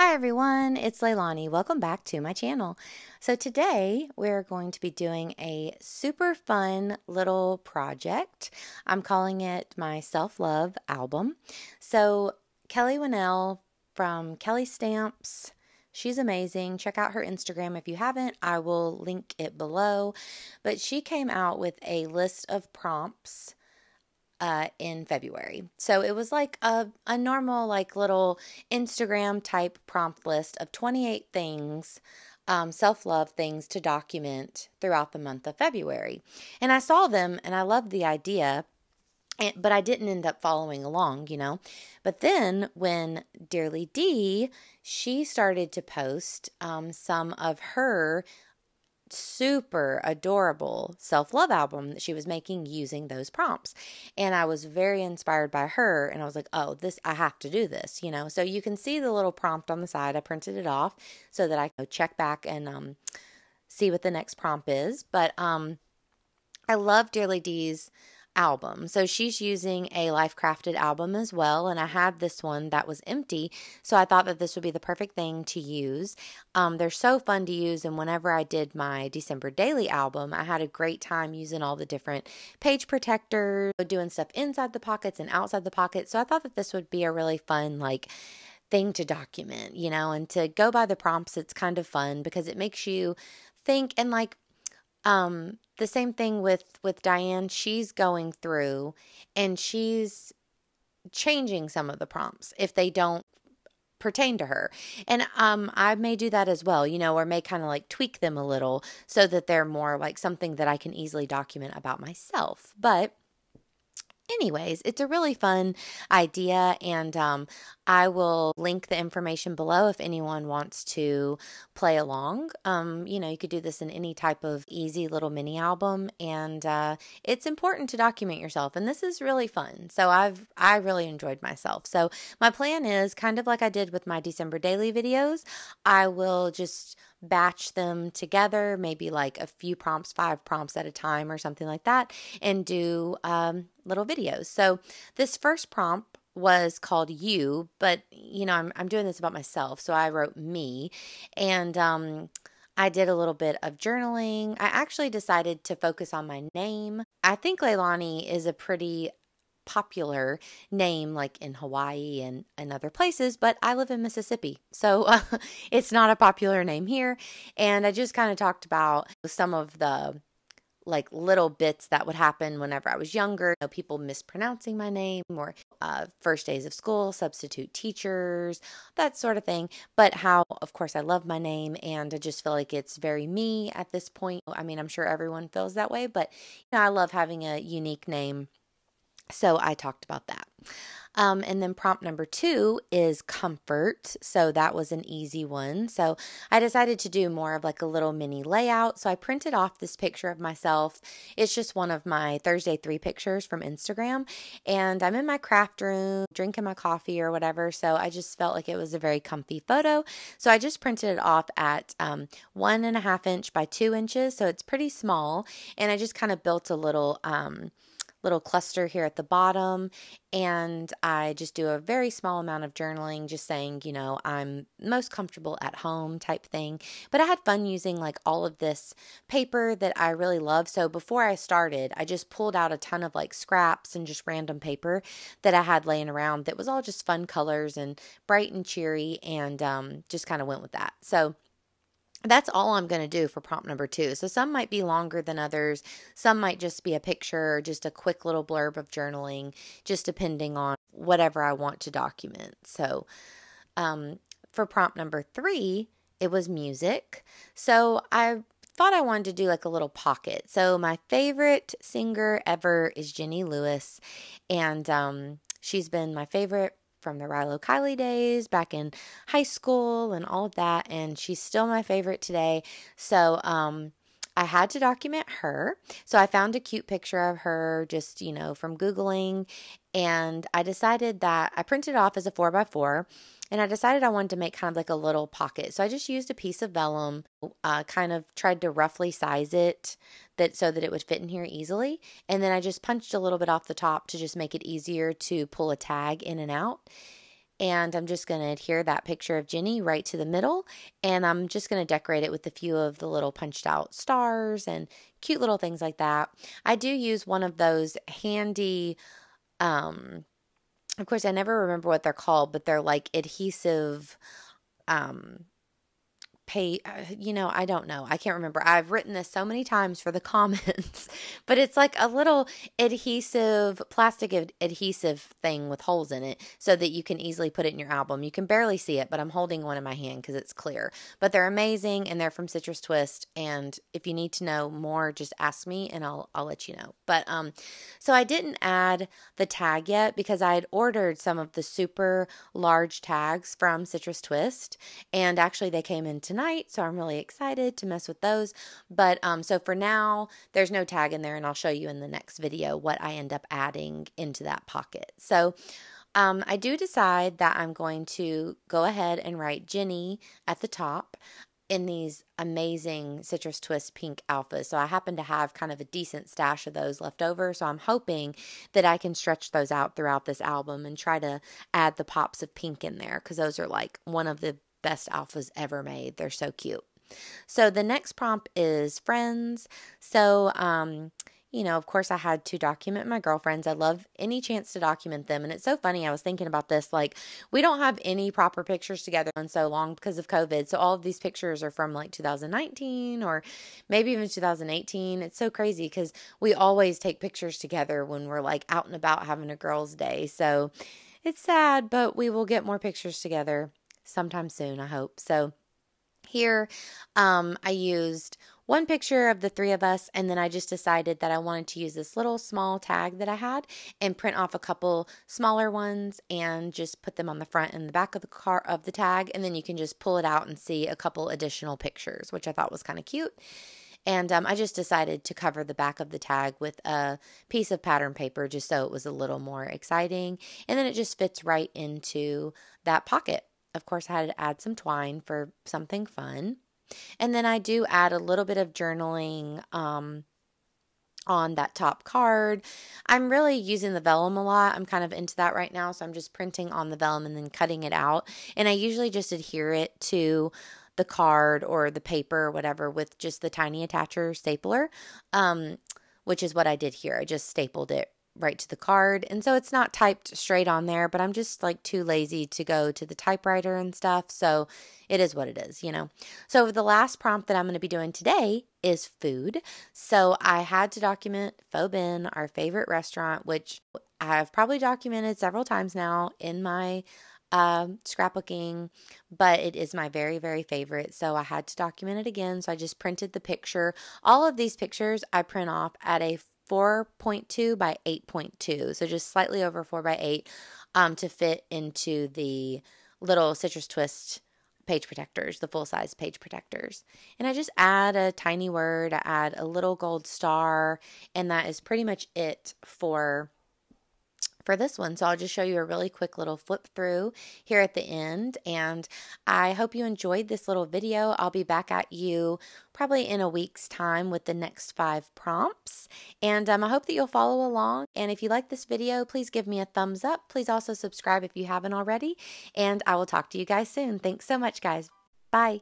Hi everyone, it's Leilani. Welcome back to my channel. So today we're going to be doing a super fun little project. I'm calling it my self-love album. So Kellie Winnell from Kellie Stamps, she's amazing. Check out her Instagram if you haven't. I will link it below. But she came out with a list of prompts in February. So it was like a normal, like little Instagram type prompt list of 28 things, self-love things to document throughout the month of February. And I saw them and I loved the idea. But I didn't end up following along. But then when Dearly D, she started to post some of her super adorable self-love album that she was making using those prompts. And I was very inspired by her and I was like, oh, I have to do this. So you can see the little prompt on the side. I printed it off so that I could check back and see what the next prompt is. But I love Dearly D's album. So she's using a Life Crafted album as well, and I had this one that was empty, so I thought that this would be the perfect thing to use. They're so fun to use, and whenever I did my December daily album, I had a great time using all the different page protectors, doing stuff inside the pockets and outside the pockets, so I thought that this would be a really fun, thing to document, and to go by the prompts, it's kind of fun because it makes you think and the same thing with Diane. She's going through and she's changing some of the prompts if they don't pertain to her. And I may do that as well, or may kind of tweak them a little so that they're more like something that I can easily document about myself. But anyways, it's a really fun idea, and I will link the information below if anyone wants to play along. You could do this in any type of easy little mini album, and it's important to document yourself, and this is really fun. So I really enjoyed myself. So my plan is kind of like I did with my December daily videos. I will just batch them together, maybe like a few prompts, 5 prompts at a time or something like that, and do little videos. So this first prompt was called You, but I'm doing this about myself, so I wrote me, and I did a little bit of journaling. I actually decided to focus on my name. I think Leilani is a pretty popular name in Hawaii and other places, but I live in Mississippi, so it's not a popular name here. And I just kind of talked about some of the little bits that would happen whenever I was younger. People mispronouncing my name, or first days of school, substitute teachers, that sort of thing. But how, of course, I love my name, and I just feel like it's very me at this point. I mean, I'm sure everyone feels that way, but I love having a unique name. So I talked about that. And then prompt number 2 is comfort. So that was an easy one. So I decided to do more of a little mini layout. So I printed off this picture of myself. It's just one of my Thursday 3 pictures from Instagram. And I'm in my craft room, drinking my coffee or whatever. So I just felt like it was a very comfy photo. So I just printed it off at 1.5 inch by 2 inches. So it's pretty small. And I just kind of built a little cluster here at the bottom, and I just do a very small amount of journaling, just saying, I'm most comfortable at home type thing. But I had fun using all of this paper that I really love. So before I started, I just pulled out a ton of scraps and just random paper that I had laying around that was all just fun colors and bright and cheery, and just kind of went with that. So that's all I'm going to do for prompt number 2. So some might be longer than others. Some might just be a picture or just a quick little blurb of journaling, just depending on whatever I want to document. So for prompt number 3, it was music. So I thought I wanted to do a little pocket. So my favorite singer ever is Jenny Lewis, and she's been my favorite from the Rilo Kiley days back in high school and all of that, and she's still my favorite today. So I had to document her. So I found a cute picture of her just, from Googling, and I decided that I printed it off as a 4x4, and I decided I wanted to make kind of a little pocket. So I just used a piece of vellum, kind of tried to roughly size it so that it would fit in here easily. And then I just punched a little bit off the top to just make it easier to pull a tag in and out. And I'm just going to adhere that picture of Jenny right to the middle, and I'm just going to decorate it with a few of the little punched out stars and cute little things like that. I do use one of those handy, of course, I never remember what they're called, but they're like adhesive, um, I don't know. I can't remember. I've written this so many times for the comments, but it's like a little adhesive, plastic adhesive thing with holes in it so that you can easily put it in your album. You can barely see it, but I'm holding one in my hand because it's clear. But they're amazing, and they're from Citrus Twist. And if you need to know more, just ask me and I'll let you know. But so I didn't add the tag yet because I had ordered some of the super large tags from Citrus Twist, and actually they came in tonight, so I'm really excited to mess with those. But so for now, there's no tag in there, and I'll show you in the next video what I end up adding into that pocket. So I do decide that I'm going to go ahead and write Jenny at the top in these amazing Citrus Twist pink alphas. So I happen to have kind of a decent stash of those left over, so I'm hoping that I can stretch those out throughout this album and try to add the pops of pink in there, because those are like one of the best alphas ever made. They're so cute. So the next prompt is friends. So, of course I had to document my girlfriends. I love any chance to document them. And it's so funny. I was thinking about this, like, we don't have any proper pictures together in so long because of COVID. So all of these pictures are from like 2019 or maybe even 2018. It's so crazy because we always take pictures together when we're like out and about having a girls' day. So it's sad, but we will get more pictures together sometime soon, I hope. So here, I used one picture of the three of us, and then I just decided that I wanted to use this little small tag that I had and print off a couple smaller ones and just put them on the front and the back of the tag, and then you can just pull it out and see a couple additional pictures, which I thought was kind of cute. And I just decided to cover the back of the tag with a piece of pattern paper just so it was a little more exciting, and then it just fits right into that pocket. Of course, I had to add some twine for something fun. And then I do add a little bit of journaling on that top card. I'm really using the vellum a lot. I'm kind of into that right now, so I'm just printing on the vellum and then cutting it out. And I usually just adhere it to the card or the paper or whatever with just the tiny attacher stapler, which is what I did here. I just stapled it right to the card, and so it's not typed straight on there, but I'm just like too lazy to go to the typewriter and stuff, so it is what it is. So the last prompt that I'm going to be doing today is food. So I had to document Pho Ben, our favorite restaurant, which I've probably documented several times now in my scrapbooking, but it is my very, very favorite, so I had to document it again. So I just printed the picture. All of these pictures I print off at a 4.2 by 8.2, so just slightly over 4 by 8, to fit into the little Citrus Twist page protectors, the full-size page protectors. And I just add a tiny word, I add a little gold star, and that is pretty much it for this one. So I'll just show you a really quick little flip through here at the end, and I hope you enjoyed this little video. I'll be back at you probably in a week's time with the next 5 prompts, and I hope that you'll follow along. And if you like this video, please give me a thumbs up. Please also subscribe if you haven't already, and I will talk to you guys soon. Thanks so much, guys. Bye.